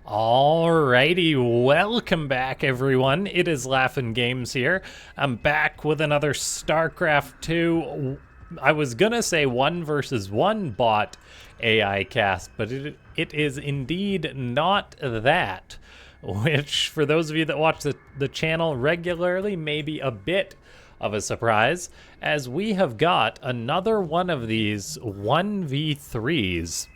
Alrighty, welcome back everyone. It is LaughNgamez here. I'm back with another Starcraft 2. I was gonna say 1 versus 1 bot AI cast, but it is indeed not that. Which, for those of you that watch the channel regularly, may be a bit of a surprise, as we have got another one of these 1v3s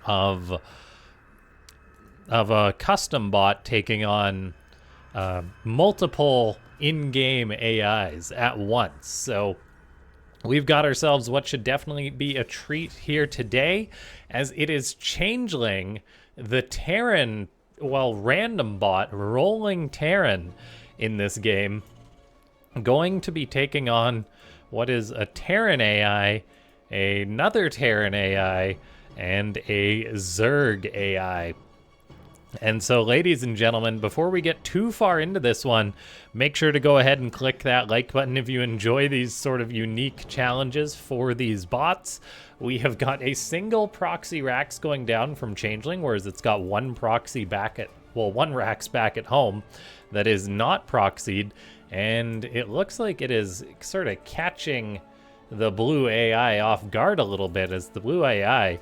of a custom bot taking on multiple in-game AIs at once. So we've got ourselves what should definitely be a treat here today, as it is Changeling, the Terran, well, random bot, rolling Terran in this game, going to be taking on what is a Terran AI, another Terran AI, and a Zerg AI. And so, ladies and gentlemen, before we get too far into this one, make sure to go ahead and click that like button if you enjoy these sort of unique challenges for these bots. We have got a single proxy Rax going down from Changeling, whereas it's got one proxy back at, well, one Rax back at home that is not proxied, and it looks like it is sort of catching the blue AI off guard a little bit, as the blue AI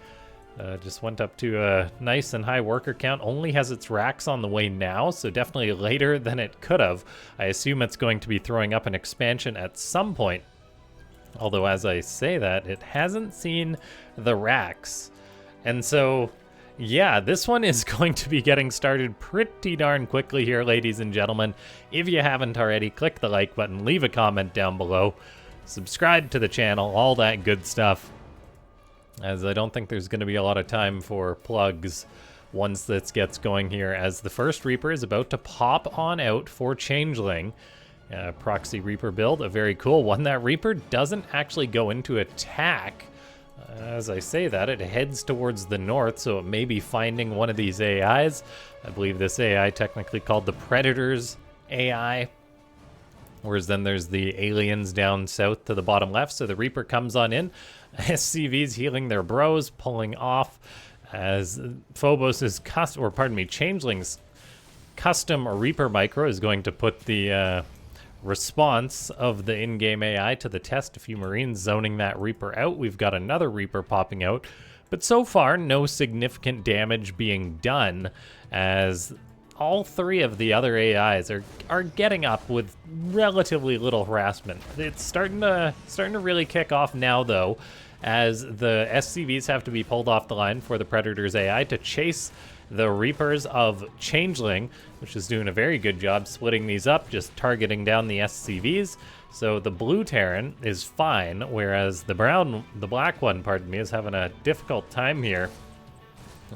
just went up to a nice and high worker count, only has its racks on the way now, so definitely later than it could have. I assume it's going to be throwing up an expansion at some point. Although as I say that, it hasn't seen the racks. And so, yeah, this one is going to be getting started pretty darn quickly here, ladies and gentlemen. If you haven't already, click the like button, leave a comment down below, subscribe to the channel, all that good stuff, as I don't think there's going to be a lot of time for plugs once this gets going here, as the first Reaper is about to pop on out for Changeling. Proxy Reaper build, a very cool one. That Reaper doesn't actually go into attack. As I say that, it heads towards the north, so it may be finding one of these AIs. I believe this AI technically called the Predators AI. Whereas then there's the aliens down south to the bottom left. So the Reaper comes on in. SCV's healing their bros, pulling off as Phobos's Changeling's custom Reaper micro is going to put the response of the in-game AI to the test. A few Marines zoning that Reaper out. We've got another Reaper popping out, but so far no significant damage being done, as all three of the other AIs are getting up with relatively little harassment. It's starting to really kick off now, though, as the SCVs have to be pulled off the line for the Predators AI to chase the Reapers of Changeling, which is doing a very good job splitting these up, just targeting down the SCVs. So the blue Terran is fine, whereas the black one, pardon me, is having a difficult time here,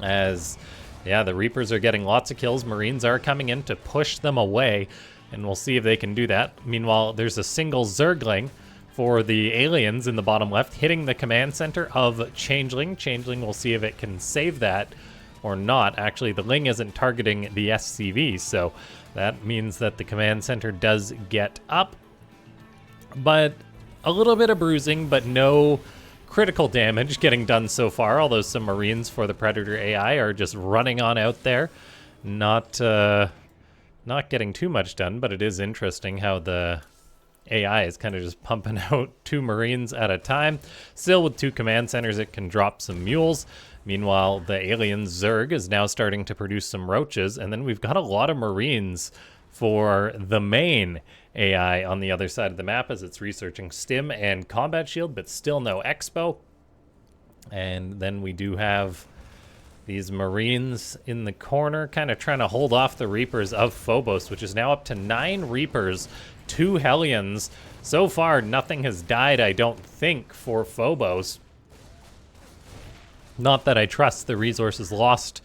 as yeah, the Reapers are getting lots of kills. Marines are coming in to push them away, and we'll see if they can do that. Meanwhile, there's a single Zergling for the aliens in the bottom left, hitting the command center of Changeling. Changeling will see if it can save that or not. Actually, the Ling isn't targeting the SCV, so that means that the command center does get up. But a little bit of bruising, but no critical damage getting done so far, although some Marines for the Predator AI are just running on out there. Not getting too much done, but it is interesting how the AI is kind of just pumping out 2 Marines at a time. Still, with 2 command centers, it can drop some mules. Meanwhile, the alien Zerg is now starting to produce some roaches, and then we've got a lot of Marines for the main AI on the other side of the map, as it's researching Stim and Combat Shield, but still no Expo. And then we do have these Marines in the corner, kind of trying to hold off the Reapers of Phobos, which is now up to 9 Reapers, 2 Hellions. So far, nothing has died, I don't think, for Phobos. Not that I trust the resources lost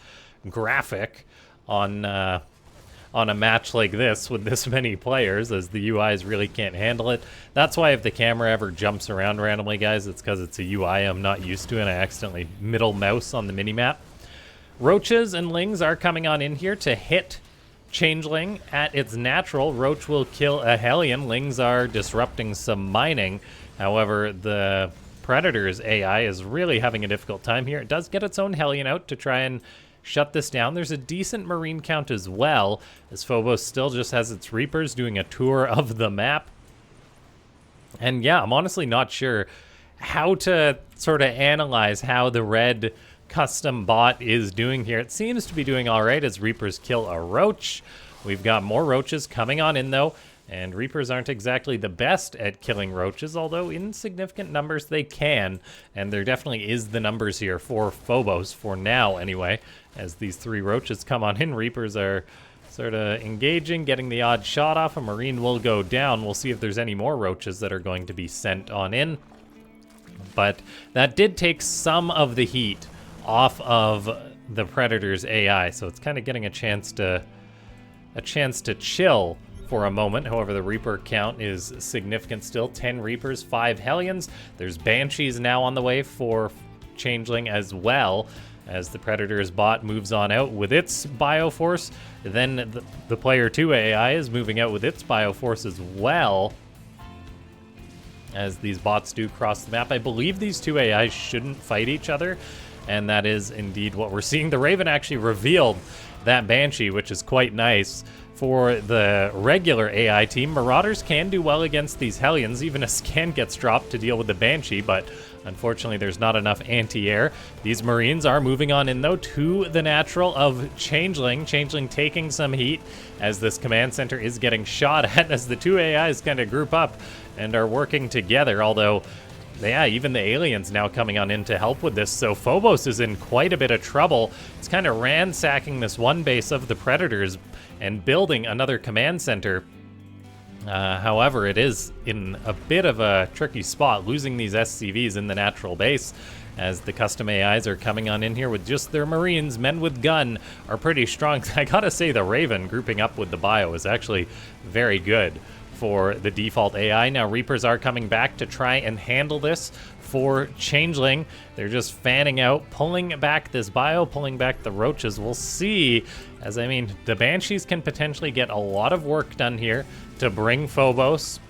graphic on a match like this with this many players, as the UIs really can't handle it. That's why if the camera ever jumps around randomly, guys, it's because it's a UI I'm not used to and I accidentally middle mouse on the minimap. Roaches and Lings are coming on in here to hit Changeling at its natural. Roach will kill a Hellion. Lings are disrupting some mining. However, the Predator's AI is really having a difficult time here. It does get its own Hellion out to try and shut this down. There's a decent Marine count as well, as Phobos still just has its Reapers doing a tour of the map. And yeah, I'm honestly not sure how to sort of analyze how the red custom bot is doing here. It seems to be doing all right as Reapers kill a roach. We've got more roaches coming on in, though. And Reapers aren't exactly the best at killing roaches, although in significant numbers they can. And there definitely is the numbers here for Phobos, for now anyway. As these 3 roaches come on in, Reapers are sort of engaging, getting the odd shot off. A Marine will go down. We'll see if there's any more roaches that are going to be sent on in. But that did take some of the heat off of the Predator's AI, so it's kind of getting a chance to chill for a moment. However, the Reaper count is significant still. 10 Reapers, 5 Hellions. There's Banshees now on the way for Changeling as well, as the Predator's bot moves on out with its Bioforce. Then the Player 2 AI is moving out with its Bioforce as well, as these bots do cross the map. I believe these 2 AIs shouldn't fight each other, and that is indeed what we're seeing. The Raven actually revealed that Banshee, which is quite nice. For the regular AI team, Marauders can do well against these Hellions. Even a scan gets dropped to deal with the Banshee, but unfortunately there's not enough anti-air. These Marines are moving on in, though, to the natural of Changeling. Changeling taking some heat as this command center is getting shot at, as the 2 AIs kind of group up and are working together, although yeah, even the aliens now coming on in to help with this. So Phobos is in quite a bit of trouble. It's kind of ransacking this one base of the Predators and building another command center. However, it is in a bit of a tricky spot, losing these SCVs in the natural base, as the custom AIs are coming on in here with just their Marines. Men with gun are pretty strong. I gotta say, the Raven grouping up with the Bio is actually very good for the default AI. Now Reapers are coming back to try and handle this for Changeling. They're just fanning out, pulling back this Bio, pulling back the roaches. We'll see, as I mean, the Banshees can potentially get a lot of work done here to bring Phobos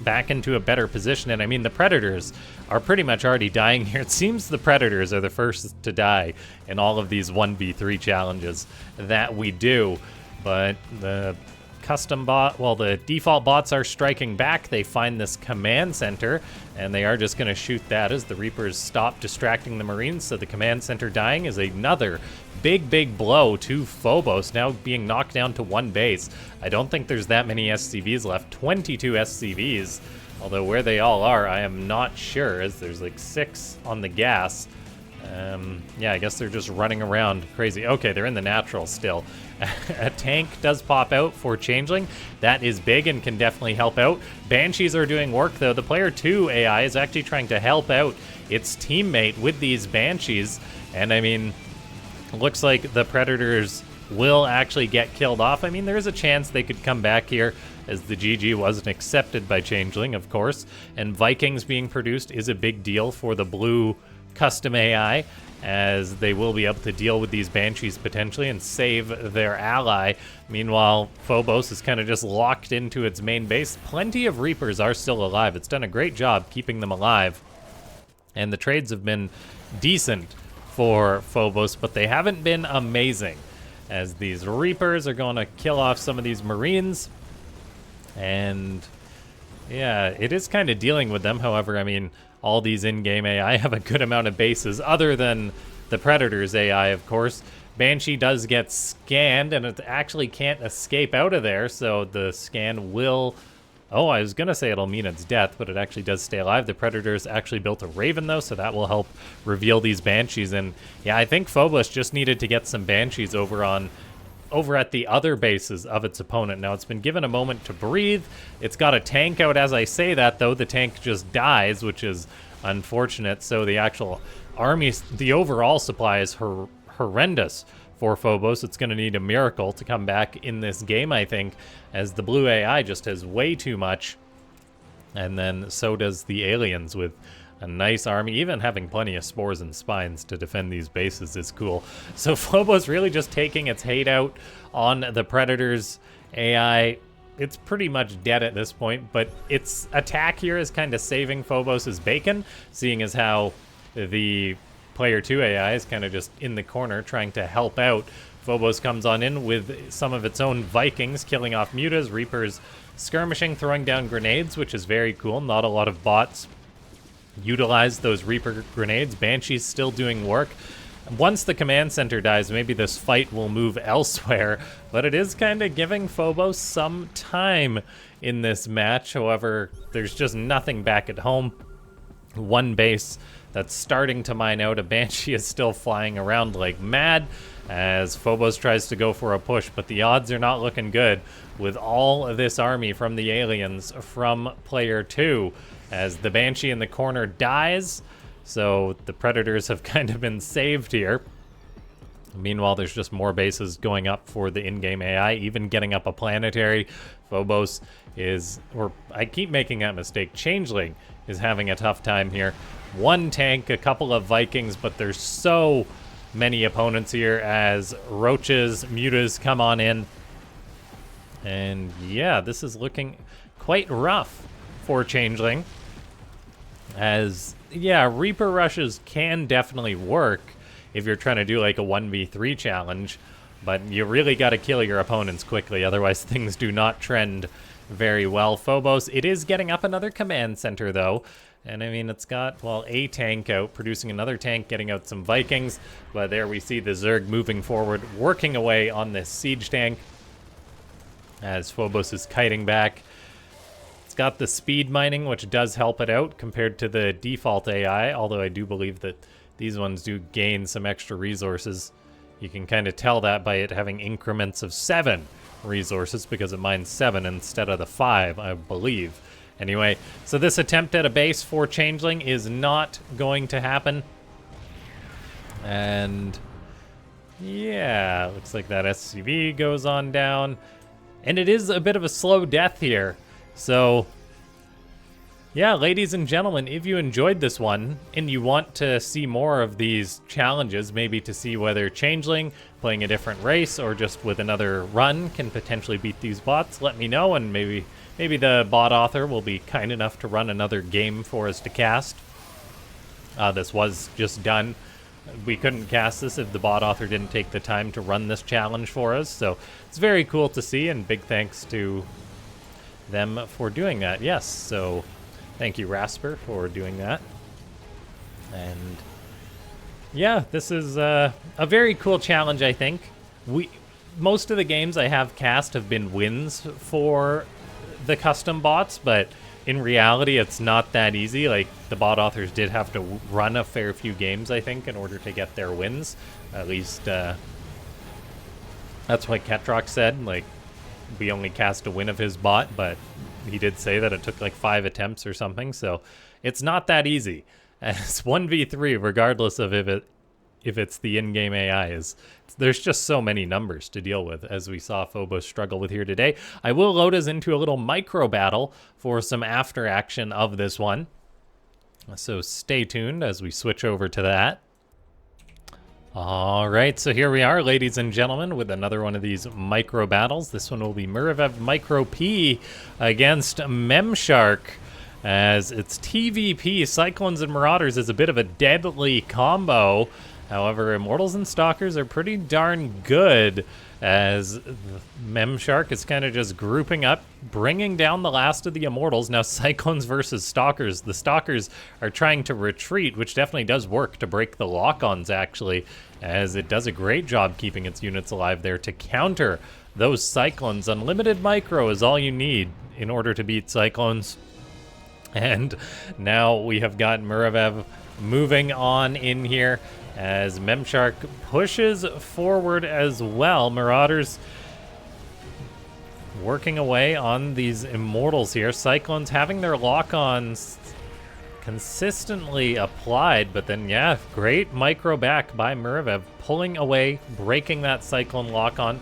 back into a better position. And I mean, the Predators are pretty much already dying here. It seems the Predators are the first to die in all of these 1v3 challenges that we do. But the custom bot, well, the default bots are striking back. They find this command center, and they are just going to shoot that as the Reapers stop distracting the Marines. So the command center dying is another big blow to Phobos, now being knocked down to 1 base. I don't think there's that many SCVs left. 22 SCVs, although where they all are, I am not sure, as there's like 6 on the gas. Yeah, I guess they're just running around crazy. Okay, they're in the natural still. A tank does pop out for Changeling. That is big and can definitely help out. Banshees are doing work, though. The Player 2 AI is actually trying to help out its teammate with these Banshees. And, I mean, looks like the Predators will actually get killed off. I mean, there is a chance they could come back here, as the GG wasn't accepted by Changeling, of course. And Vikings being produced is a big deal for the blue custom AI, as they will be able to deal with these Banshees potentially and save their ally. Meanwhile, Phobos is kind of just locked into its main base. Plenty of Reapers are still alive. It's done a great job keeping them alive. And the trades have been decent for Phobos, but they haven't been amazing, as these Reapers are going to kill off some of these Marines. And yeah, it is kind of dealing with them. However, I mean, all these in-game AI have a good amount of bases, other than the Predator's AI, of course. Banshee does get scanned, and it actually can't escape out of there, so the scan will... Oh, I was going to say it'll mean its death, but it actually does stay alive. The Predators actually built a Raven, though, so that will help reveal these Banshees. And yeah, I think Phobos just needed to get some Banshees over at the other bases of its opponent. Now, it's been given a moment to breathe. It's got a tank out as I say that, though. The tank just dies, which is unfortunate. So the actual army, the overall supply is horrendous for Phobos. It's going to need a miracle to come back in this game, I think, as the blue AI just has way too much. And then so does the aliens, with a nice army. Even having plenty of spores and spines to defend these bases is cool. So Phobos really just taking its hate out on the Predators AI. It's pretty much dead at this point, but its attack here is kind of saving Phobos' bacon, seeing as how the player 2 AI is kind of just in the corner trying to help out. Phobos comes on in with some of its own Vikings, killing off mutas, Reapers skirmishing, throwing down grenades, which is very cool. Not a lot of bots utilize those Reaper grenades. Banshee's still doing work. Once the command center dies, maybe this fight will move elsewhere, but it is kind of giving Phobos some time in this match. However, there's just nothing back at home. One base that's starting to mine out. A Banshee is still flying around like mad as Phobos tries to go for a push, but the odds are not looking good with all of this army from the aliens from player 2 as the Banshee in the corner dies. So the Predators have kind of been saved here. Meanwhile, there's just more bases going up for the in-game AI, even getting up a planetary. Phobos is, or I keep making that mistake, Changeling is having a tough time here. One tank, a couple of Vikings, but there's so many opponents here as roaches, mutas come on in. And yeah, this is looking quite rough for Changeling. As, yeah, Reaper rushes can definitely work if you're trying to do like a 1v3 challenge, but you really got to kill your opponents quickly, otherwise things do not trend very well. Phobos, it is getting up another command center though, and I mean, it's got, well, a tank out, producing another tank, getting out some Vikings, but there we see the Zerg moving forward, working away on this siege tank as Phobos is kiting back. It's got the speed mining, which does help it out compared to the default AI, although I do believe that these ones do gain some extra resources. You can kind of tell that by it having increments of 7 resources because it mines 7 instead of the 5, I believe. Anyway, so this attempt at a base for Changeling is not going to happen. And yeah, looks like that SCV goes on down. And it is a bit of a slow death here. So yeah, ladies and gentlemen, if you enjoyed this one and you want to see more of these challenges, maybe to see whether Changeling playing a different race or just with another run can potentially beat these bots, let me know, and maybe the bot author will be kind enough to run another game for us to cast. This was just done. We couldn't cast this if the bot author didn't take the time to run this challenge for us, so it's very cool to see, and big thanks to them for doing that. Yes, so thank you, Rasper, for doing that. And yeah, this is a very cool challenge, I think. Most of the games I have cast have been wins for the custom bots, but in reality, it's not that easy. Like, the bot authors did have to run a fair few games, I think, in order to get their wins. At least, that's what Ketrock said. Like, we only cast a win of his bot, but he did say that it took like 5 attempts or something, so it's not that easy. It's 1v3, regardless of if it's the in-game AI. There's just so many numbers to deal with, as we saw Phobos struggle with here today. I will load us into a little micro battle for some after action of this one, so stay tuned as we switch over to that. All right, so here we are, ladies and gentlemen, with another one of these micro battles. This one will be Muravev Micro P against Memshark, as it's TVP. Cyclones and Marauders is a bit of a deadly combo. However, Immortals and Stalkers are pretty darn good, as Memshark is kind of just grouping up, bringing down the last of the Immortals. Now, Cyclones versus Stalkers. The Stalkers are trying to retreat, which definitely does work to break the lock-ons, actually, as it does a great job keeping its units alive there to counter those Cyclones. Unlimited Micro is all you need in order to beat Cyclones. And now we have got Muravev moving on in here, as Memshark pushes forward as well. Marauders working away on these Immortals here. Cyclones having their lock-ons consistently applied, but then, yeah, great micro back by Muravev, pulling away, breaking that Cyclone lock-on.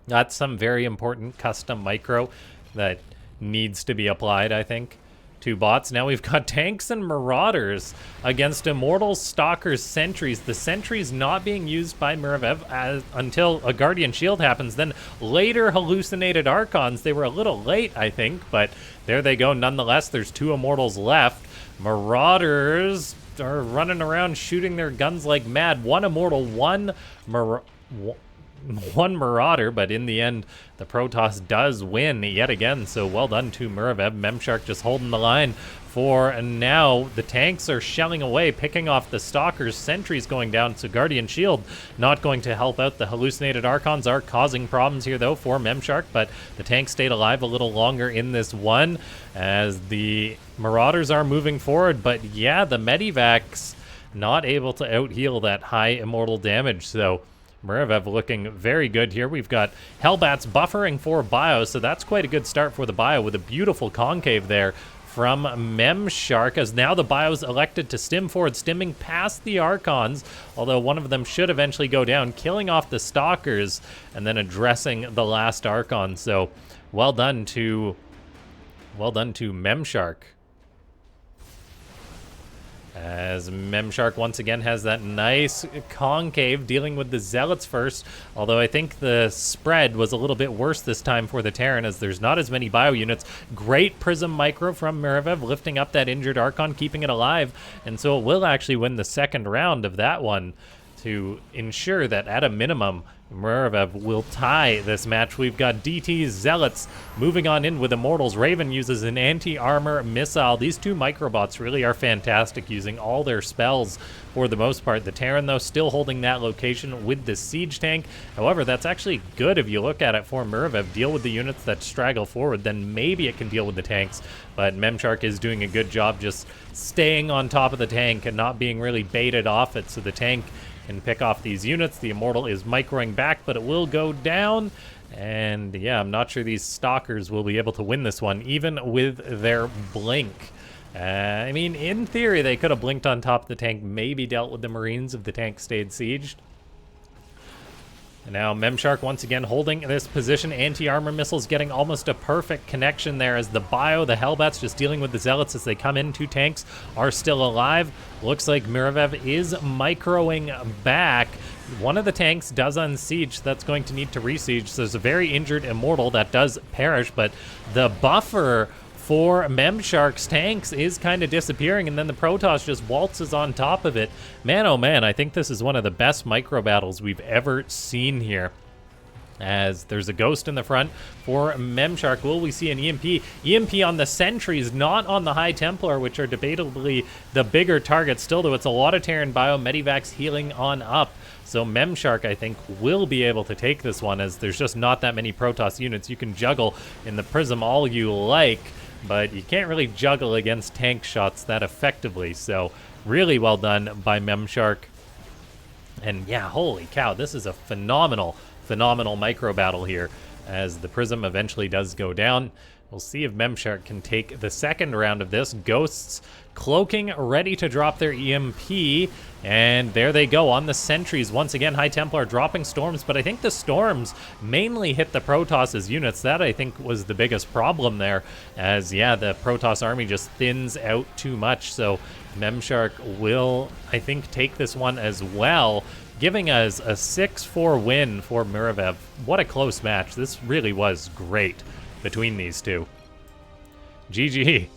That's some very important custom micro that needs to be applied, I think. 2 bots. Now we've got tanks and Marauders against Immortals, Stalkers, Sentries. The Sentries not being used by Muravev until a Guardian Shield happens. Then later hallucinated Archons. They were a little late, I think, but there they go. Nonetheless, there's 2 Immortals left. Marauders are running around shooting their guns like mad. One Immortal, one Marauder, but in the end, the Protoss does win yet again, so well done to Muravev. Memshark just holding the line for now. The tanks are shelling away, picking off the Stalkers. Sentries going down, so Guardian Shield not going to help out. The hallucinated Archons are causing problems here, though, for Memshark, but the tanks stayed alive a little longer in this one as the Marauders are moving forward. But yeah, the Medivacs not able to out-heal that high immortal damage, so Muravev looking very good here. We've got Hellbats buffering for Bio, so that's quite a good start for the Bio with a beautiful concave there from Memshark, as now the Bio's elected to stim forward, stimming past the Archons, although one of them should eventually go down, killing off the Stalkers and then addressing the last Archon. So well done to Memshark. As Memshark once again has that nice concave, dealing with the Zealots first, although I think the spread was a little bit worse this time for the Terran, as there's not as many bio units. Great Prism Micro from Muravev, lifting up that injured Archon, keeping it alive, and so it will actually win the second round of that one to ensure that at a minimum, Muravev will tie this match. We've got DT's Zealots moving on in with Immortals. Raven uses an anti-armor missile. These two microbots really are fantastic, using all their spells for the most part. The Terran, though, still holding that location with the siege tank. However, that's actually good if you look at it for Muravev. Deal with the units that straggle forward, then maybe it can deal with the tanks. But Memshark is doing a good job just staying on top of the tank and not being really baited off it, so the tank can pick off these units. The Immortal is microing back, but it will go down. And yeah, I'm not sure these Stalkers will be able to win this one, even with their blink. I mean, in theory, they could have blinked on top of the tank, maybe dealt with the Marines if the tank stayed sieged. And now Memshark once again holding this position. Anti-armor missiles getting almost a perfect connection there as the Bio, the Hellbats just dealing with the Zealots as they come in. Two tanks are still alive. Looks like Muravev is microing back. One of the tanks does unsiege. That's going to need to resiege. So there's a very injured Immortal that does perish, but the buffer for Memshark's tanks is kind of disappearing, and then the Protoss just waltzes on top of it. Man, oh man, I think this is one of the best micro battles we've ever seen here. As there's a Ghost in the front for Memshark. Will we see an EMP? EMP on the Sentries, not on the High Templar, which are debatably the bigger targets. Still, though, it's a lot of Terran Bio. Medivacs healing on up. So Memshark, I think, will be able to take this one, as there's just not that many Protoss units. You can juggle in the Prism all you like, but you can't really juggle against tank shots that effectively. So really well done by Memshark. And yeah, holy cow, this is a phenomenal micro battle here, as the Prism eventually does go down. We'll see if Memshark can take the second round of this. Ghosts cloaking, ready to drop their EMP, and there they go on the Sentries. Once again, High Templar dropping Storms, but I think the Storms mainly hit the Protoss' units. That, I think, was the biggest problem there, as, yeah, the Protoss army just thins out too much, so Memshark will, I think, take this one as well, giving us a 6-4 win for Muravev. What a close match. This really was great between these two. GG.